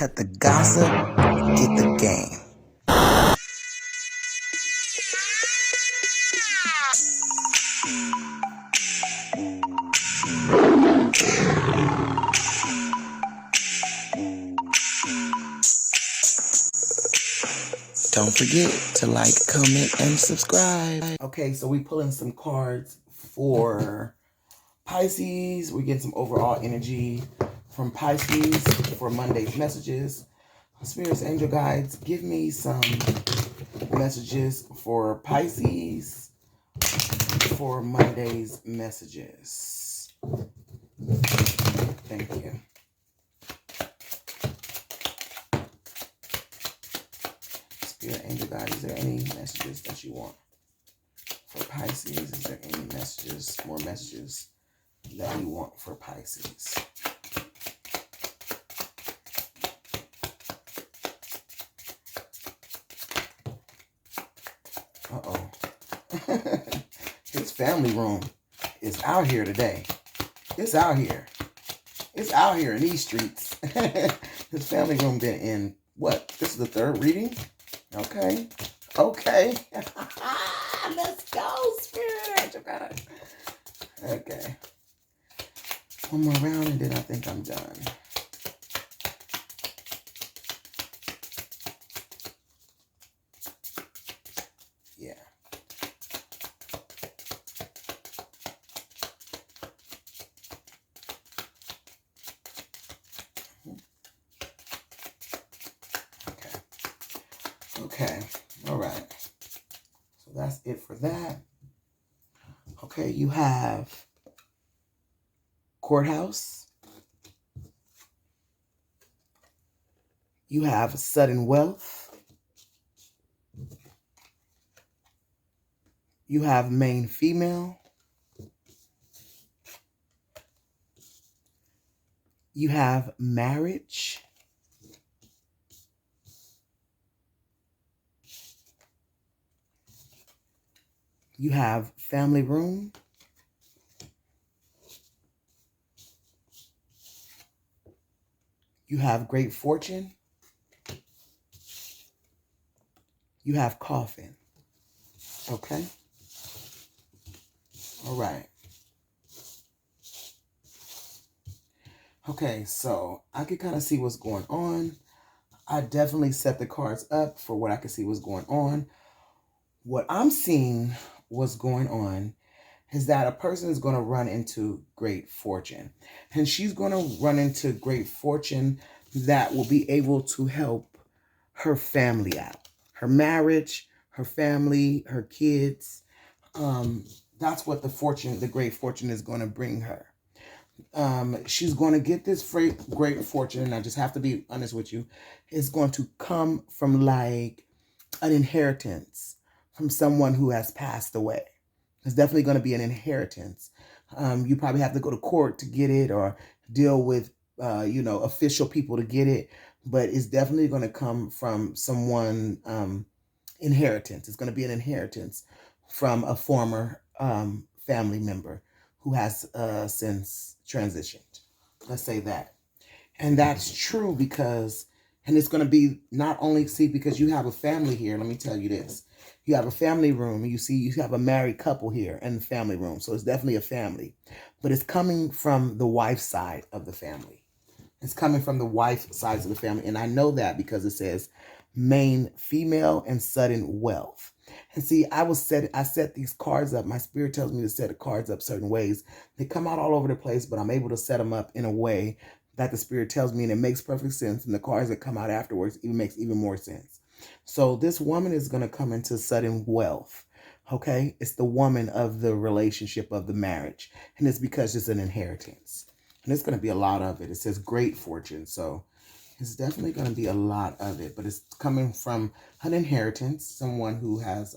Cut the gossip, get the game. Don't forget to like, comment, and subscribe. Okay, so we pulling some cards for Pisces. We're getting some overall energy from Pisces for Monday's messages. Spirits, angel guides, give me some messages for Pisces for Monday's messages. Thank you. Spirit, angel guide, is there any messages that you want for Pisces? Is there any messages, more messages that you want for Pisces? Uh-oh. His family room is out here today. It's out here. It's out here in these streets. His family room been in, what? This is the third reading? Okay. Okay. Let's go, Spirit. Okay. One more round and then I think I'm done. Yeah. Okay. All right. So that's it for that. Okay, you have courthouse. You have sudden wealth. You have main female. You have marriage. You have family room. You have great fortune. You have coffin. Okay? All right. Okay, so I can kind of see what's going on. I definitely set the cards up for what I can see what's going on. What I'm seeing what's going on is that a person is going to run into great fortune. And she's going to run into great fortune that will be able to help her family out. Her marriage, her family, her kids. That's what the great fortune is going to bring her. She's going to get this great fortune, and I just have to be honest with you, it's going to come from like an inheritance from someone who has passed away. It's definitely going to be an inheritance. You probably have to go to court to get it or deal with, official people to get it. But it's definitely going to come from someone, inheritance. It's going to be an inheritance from a former family member who has since transitioned. Let's say that. And that's true because, and it's going to be not only, because you have a family here. Let me tell you this. You have a family room. You have a married couple here in the family room. So it's definitely a family. But it's coming from the wife's side of the family. It's coming from the wife's side of the family. And I know that because it says main female and sudden wealth. And see, I set these cards up. My spirit tells me to set the cards up certain ways. They come out all over the place, but I'm able to set them up in a way that the spirit tells me, and it makes perfect sense. And the cards that come out afterwards even makes even more sense. So this woman is going to come into sudden wealth. Okay. It's the woman of the relationship of the marriage. And it's because it's an inheritance. And it's going to be a lot of it. It says great fortune. So it's definitely going to be a lot of it, but it's coming from an inheritance. Someone who has,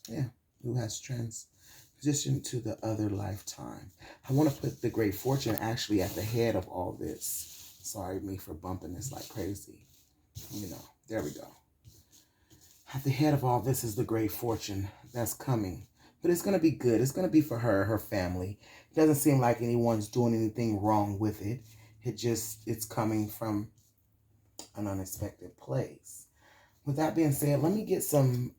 who has transitioned to the other lifetime. I want to put the great fortune actually at the head of all this. Sorry me for bumping this like crazy. There we go. At the head of all this is the great fortune that's coming. But it's going to be good. It's going to be for her family. It doesn't seem like anyone's doing anything wrong with it. It's coming from an unexpected place. With that being said, let me get some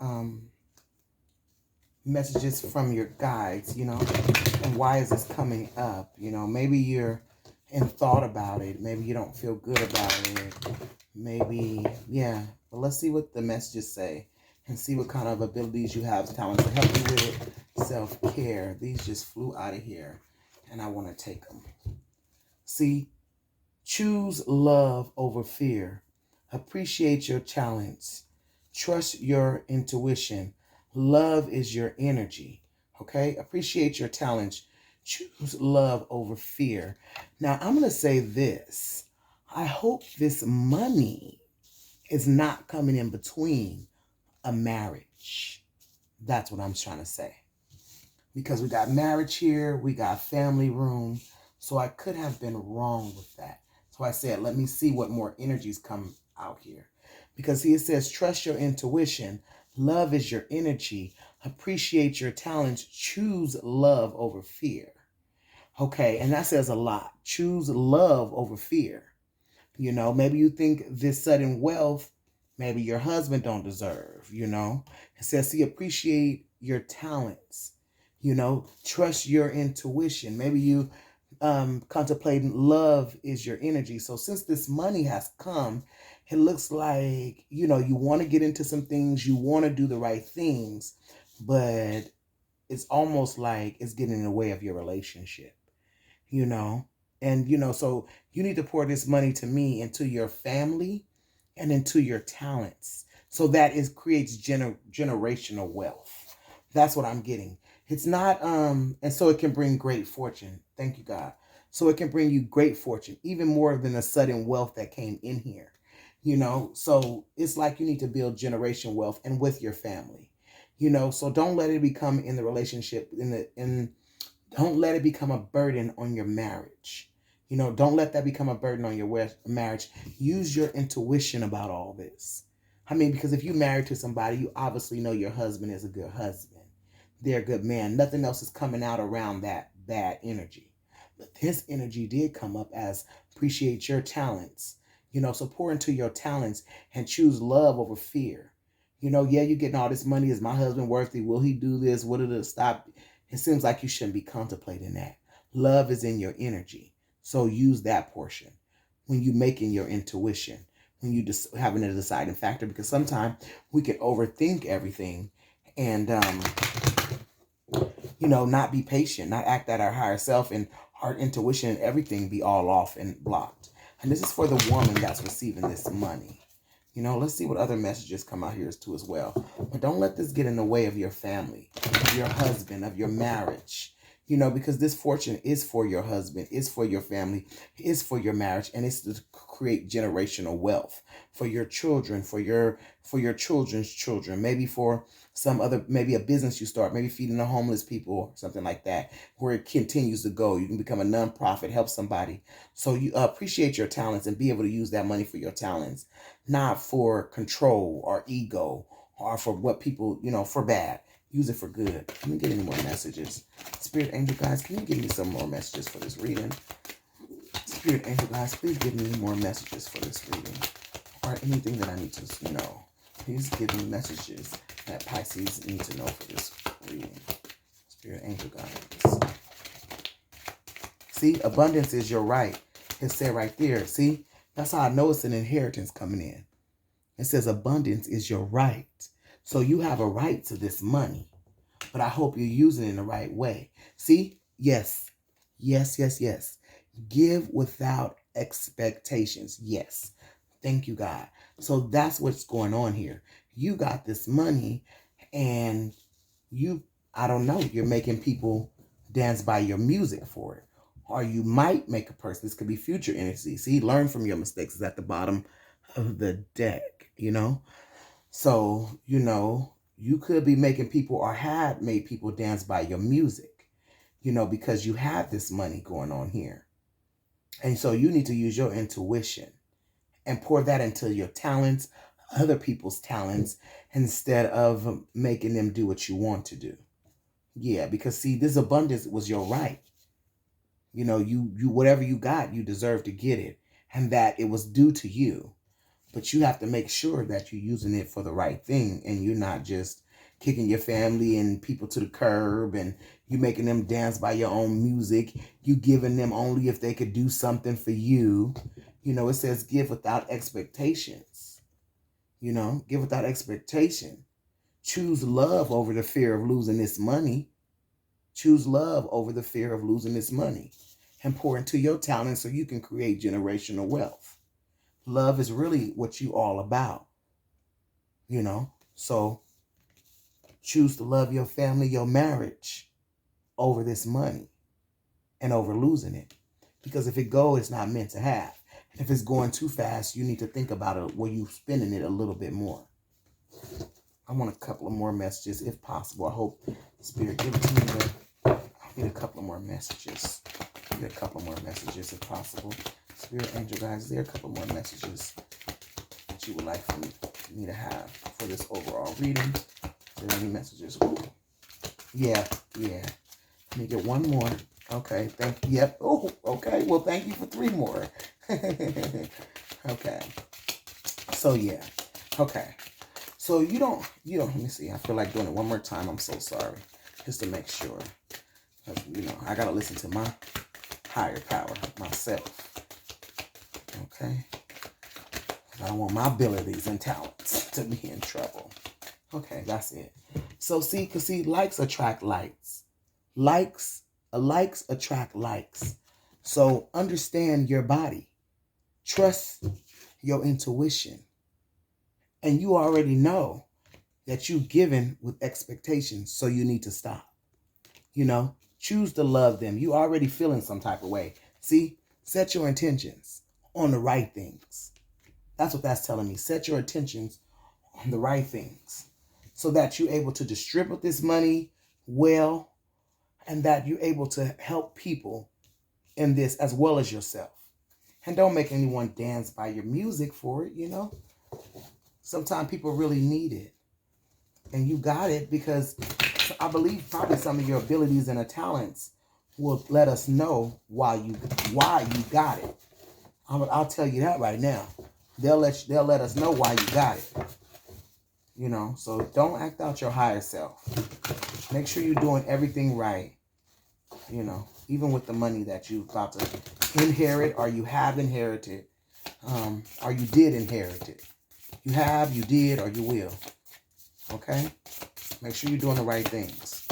messages from your guides, and why is this coming up? Maybe you're in thought about it. Maybe you don't feel good about it. Maybe, yeah. But let's see what the messages say and see what kind of abilities you have, talents to help you with it. Self-care. These just flew out of here, and I want to take them. See, choose love over fear. Appreciate your talents. Trust your intuition. Love is your energy. Okay? Appreciate your talents. Choose love over fear. Now, I'm going to say this. I hope this money is not coming in between a marriage. That's what I'm trying to say. Because we got marriage here, we got family room. So I could have been wrong with that. So I said, let me see what more energies come out here. Because here it says, trust your intuition. Love is your energy. Appreciate your talents. Choose love over fear. Okay, and that says a lot. Choose love over fear. Maybe you think this sudden wealth, maybe your husband don't deserve, It says, see, appreciate your talents, trust your intuition. Maybe you contemplating love is your energy. So since this money has come, it looks like, you want to get into some things, you want to do the right things, but it's almost like it's getting in the way of your relationship, And, so you need to pour this money to me into your family and into your talents. So that creates generational wealth. That's what I'm getting. It's not, and so it can bring great fortune. Thank you, God. So it can bring you great fortune, even more than a sudden wealth that came in here. So it's like you need to build generation wealth and with your family. So don't let it become in the relationship, don't let it become a burden on your marriage. Don't let that become a burden on your marriage. Use your intuition about all this. Because if you're married to somebody, you obviously know your husband is a good husband. They're a good man. Nothing else is coming out around that bad energy. But this energy did come up as appreciate your talents. So pour into your talents and choose love over fear. Yeah, you're getting all this money. Is my husband worthy? Will he do this? Will it stop? It seems like you shouldn't be contemplating that. Love is in your energy. So use that portion when you're making your intuition, when you just having a deciding factor, because sometimes we can overthink everything and, not be patient, not act at our higher self, and our intuition and everything be all off and blocked. And this is for the woman that's receiving this money. Let's see what other messages come out here too as well. But don't let this get in the way of your family, of your husband, of your marriage. Because this fortune is for your husband, is for your family, is for your marriage, and it's to create generational wealth for your children, for your children's children, maybe for some other, maybe a business you start, maybe feeding the homeless people or something like that, where it continues to go. You can become a nonprofit, help somebody. So you appreciate your talents and be able to use that money for your talents, not for control or ego or for what people, for bad. Use it for good. Can you get any more messages? Spirit angel guys, can you give me some more messages for this reading? Spirit angel guys, please give me more messages for this reading. Or anything that I need to know. Please give me messages that Pisces need to know for this reading. Spirit angel guys. See, abundance is your right. It said right there. See, that's how I know it's an inheritance coming in. It says abundance is your right. So you have a right to this money, but I hope you're using it in the right way. See? Yes. Yes, yes, yes. Give without expectations. Yes. Thank you, God. So that's what's going on here. You got this money and I don't know, you're making people dance by your music for it. Or you might make a person, this could be future energy. See, learn from your mistakes. It's at the bottom of the deck, So, you could be making people or had made people dance by your music, because you have this money going on here. And so you need to use your intuition and pour that into your talents, other people's talents, instead of making them do what you want to do. Yeah, because see, this abundance was your right. You whatever you got, you deserve to get it. And that it was due to you. But you have to make sure that you're using it for the right thing, and you're not just kicking your family and people to the curb, and you making them dance by your own music. You giving them only if they could do something for you. It says give without expectations. Give without expectation. Choose love over the fear of losing this money. Choose love over the fear of losing this money, and pour into your talent so you can create generational wealth. Love is really what you all about, So choose to love your family, your marriage over this money and over losing it. Because if it goes, it's not meant to have. If it's going too fast, you need to think about it where you're spending it a little bit more. I want a couple of more messages if possible. I hope Spirit give it to me. I need a couple of more messages. Get a couple more messages if possible. Spirit angel guys, is there a couple more messages that you would like for me to have for this overall reading? Is there any messages? Ooh. Yeah. Let me get one more. Okay, thank you. Yep. Oh, okay. Well, thank you for 3 more. Okay. So yeah. Okay. So you don't, let me see. I feel like doing it one more time. I'm so sorry. Just to make sure. I got to listen to my higher power, myself. Okay. I don't want my abilities and talents to be in trouble. Okay, that's it. So see, likes attract likes. Likes attract likes. So understand your body. Trust your intuition. And you already know that you've given with expectations, so you need to stop. Choose to love them. You already feeling some type of way. See, set your intentions on the right things. That's what that's telling me. Set your intentions on the right things so that you're able to distribute this money well, and that you're able to help people in this as well as yourself. And don't make anyone dance by your music for it, Sometimes people really need it. And you got it because I believe probably some of your abilities and talents will let us know why you got it. I'll tell you that right now. They'll let us know why you got it. So don't act out your higher self. Make sure you're doing everything right. Even with the money that you're about to inherit or you have inherited, or you did inherit it. You have, you did, or you will. Okay? Make sure you're doing the right things.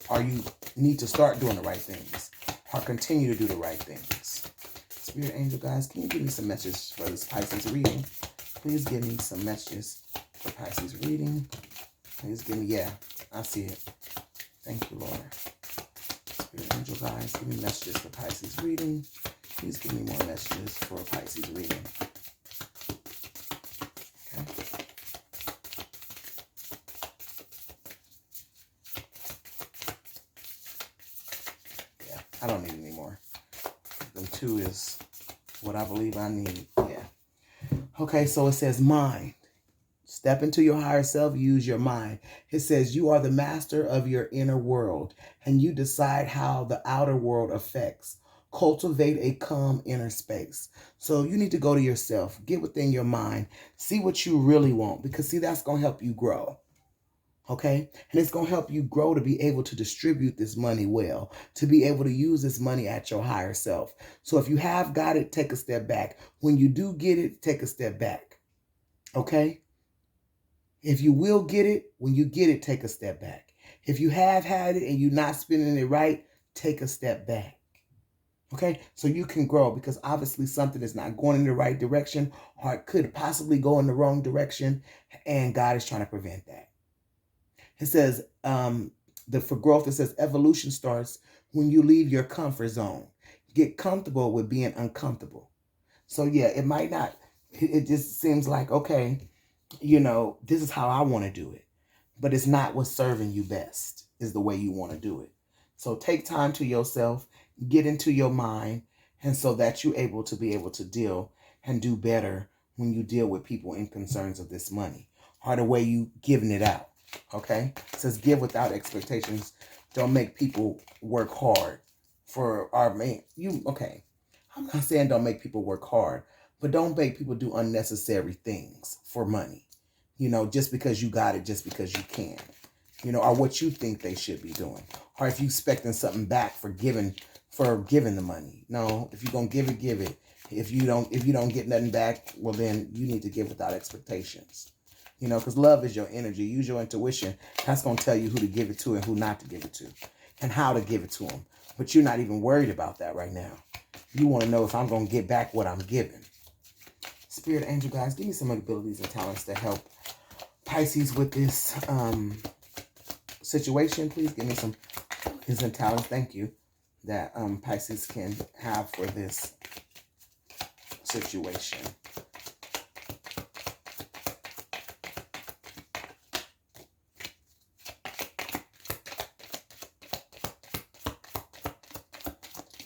Or you need to start doing the right things. Or continue to do the right things. Spirit angel guys, can you give me some messages for this Pisces reading? Please give me some messages for Pisces reading. Please give me, yeah, I see it. Thank you, Lord. Spirit angel guys, give me messages for Pisces reading. Please give me more messages for Pisces reading. I don't need any more. Them 2 is what I believe I need. Yeah. Okay, so it says mind. Step into your higher self, use your mind. It says you are the master of your inner world, and you decide how the outer world affects. Cultivate a calm inner space. So you need to go to yourself, get within your mind, see what you really want, because see, that's going to help you grow. Okay? And it's going to help you grow to be able to distribute this money well, to be able to use this money at your higher self. So if you have got it, take a step back. When you do get it, take a step back. Okay? If you will get it, when you get it, take a step back. If you have had it and you're not spending it right, take a step back. Okay? So you can grow, because obviously something is not going in the right direction, or it could possibly go in the wrong direction, and God is trying to prevent that. It says, for growth, it says evolution starts when you leave your comfort zone. Get comfortable with being uncomfortable. So yeah, it might not, it just seems like, okay, this is how I want to do it. But it's not what's serving you best, is the way you want to do it. So take time to yourself, get into your mind, and so that you're able to deal and do better when you deal with people in concerns of this money, or the way you giving it out. Okay? It says give without expectations. Don't make people work hard for our man. Okay. I'm not saying don't make people work hard, But don't make people do unnecessary things for money. Just because you got it, just because you can. Or what you think they should be doing. Or if you expecting something back for giving the money. No, if you're gonna give it, give it. If you don't get nothing back, well then you need to give without expectations. Because love is your energy. Use your intuition. That's gonna tell you who to give it to and who not to give it to, and how to give it to them. But you're not even worried about that right now. You want to know if I'm gonna get back what I'm giving. Spirit angel guys, give me some abilities and talents to help Pisces with this situation. Please give me some abilities and talents. Thank you. That Pisces can have for this situation.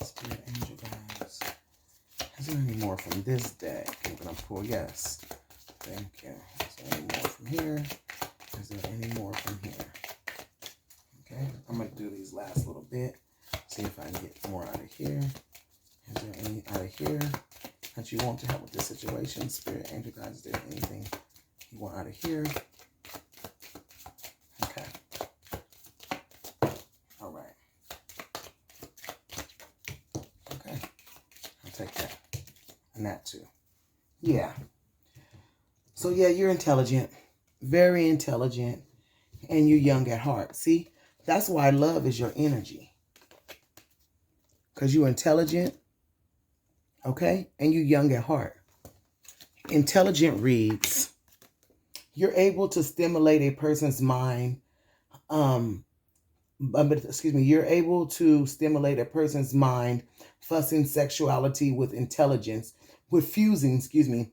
Spirit angel guys. Is there any more from this deck I'm going to pull? Yes. Thank you. Is there any more from here? Is there any more from here? Okay. I'm going to do these last little bit. See if I can get more out of here. Is there any out of here that you want to help with this situation? Spirit angel guys, is there anything you want out of here? Okay. All right. Okay. I'll take that. And that too. Yeah. So yeah, you're intelligent. Very intelligent. And you're young at heart. See? That's why love is your energy. Because you're intelligent, okay? And you're young at heart. Intelligent reads, you're able to stimulate a person's mind. You're able to stimulate a person's mind, fussing sexuality with intelligence, fusing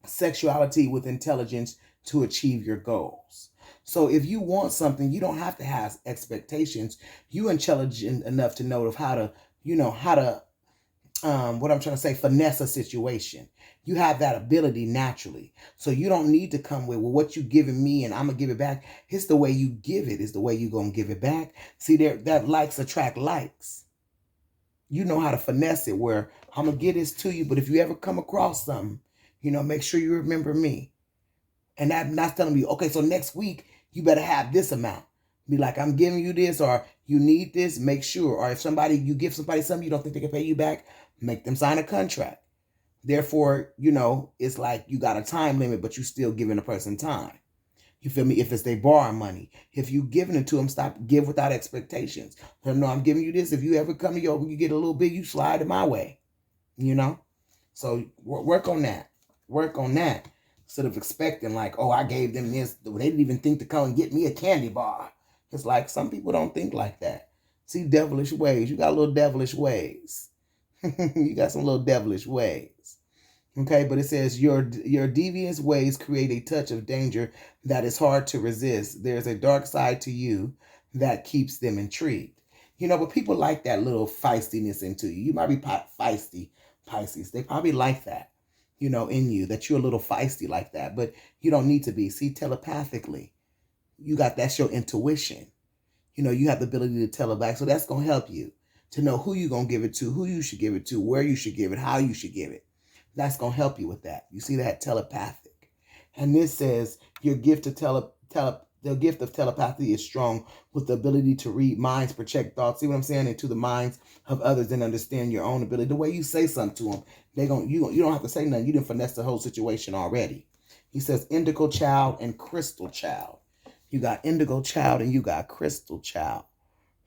sexuality with intelligence to achieve your goals. So if you want something, you don't have to have expectations. You're intelligent enough to know how to finesse a situation. You have that ability naturally. So you don't need to come with, well, what you giving me and I'm going to give it back. It's the way you give it is the way you're going to give it back. See, that likes attract likes. You know how to finesse it where I'm going to give this to you, but if you ever come across something, make sure you remember me. And that's telling me, okay, so next week you better have this amount. Be like, I'm giving you this, or you need this, make sure. Or if you give somebody something you don't think they can pay you back, make them sign a contract. Therefore, it's like you got a time limit, but you still giving a person time. You feel me? If it's they borrow money, if you giving it to them, give without expectations. Let them know I'm giving you this. If you ever come to you get a little bit, you slide it my way. So work on that. Work on that. Instead of expecting like, oh, I gave them this. They didn't even think to come and get me a candy bar. It's like some people don't think like that. See, devilish ways. You got little devilish ways. You got some little devilish ways. Okay, but it says your devious ways create a touch of danger that is hard to resist. There's a dark side to you that keeps them intrigued. But people like that little feistiness into you. You might be feisty, Pisces. They probably like that, in you, that you're a little feisty like that. But you don't need to be. See, telepathically, that's your intuition. You have the ability to tell it back. So that's going to help you to know who you're going to give it to, who you should give it to, where you should give it, how you should give it. That's going to help you with that. You see that? Telepathic. And this says your gift of the gift of telepathy is strong with the ability to read minds, project thoughts. See what I'm saying? Into the minds of others and understand your own ability. The way you say something to them, you don't have to say nothing. You didn't finesse the whole situation already. He says indigo child and crystal child. You got indigo child and you got crystal child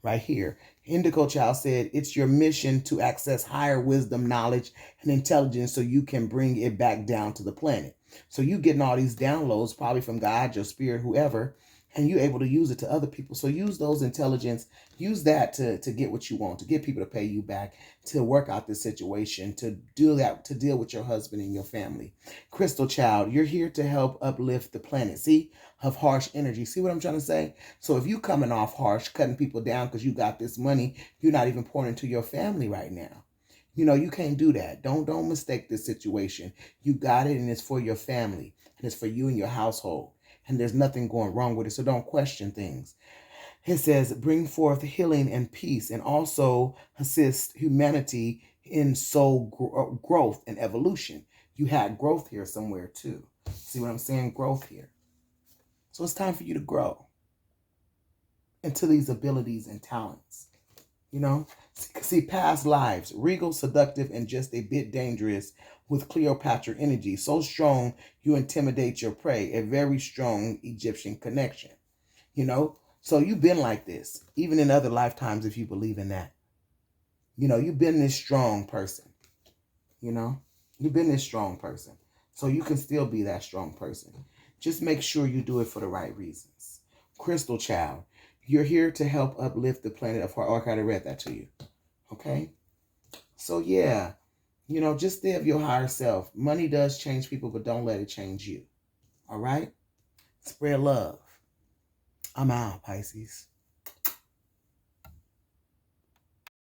right here. Indigo child said it's your mission to access higher wisdom, knowledge, and intelligence so you can bring it back down to the planet. So you getting all these downloads probably from God, your spirit, whoever, and you able to use it to other people. So use those intelligence, use that to get what you want, to get people to pay you back, to work out this situation, to do that, to deal with your husband and your family. Crystal child, you're here to help uplift the planet. See, of harsh energy. See what I'm trying to say? So if you coming off harsh, cutting people down because you got this money, you're not even pouring into your family right now. You can't do that. Don't mistake this situation. You got it, and it's for your family, and it's for you and your household. And there's nothing going wrong with it, so don't question things. It says, bring forth healing and peace, and also assist humanity in soul growth and evolution. You had growth here somewhere too. See what I'm saying? Growth here. So it's time for you to grow into these abilities and talents. You know? See, past lives, regal, seductive, and just a bit dangerous with Cleopatra energy. So strong, you intimidate your prey. A very strong Egyptian connection. You know? So you've been like this, even in other lifetimes, if you believe in that. You know, you've been this strong person. You know? You've been this strong person. So you can still be that strong person. Just make sure you do it for the right reasons. Crystal Child, you're here to help uplift the planet of heart. Oh, I kind of read that to you. Okay? So yeah, you know, just stay of your higher self. Money does change people, but don't let it change you. All right? Spread love. I'm out, Pisces.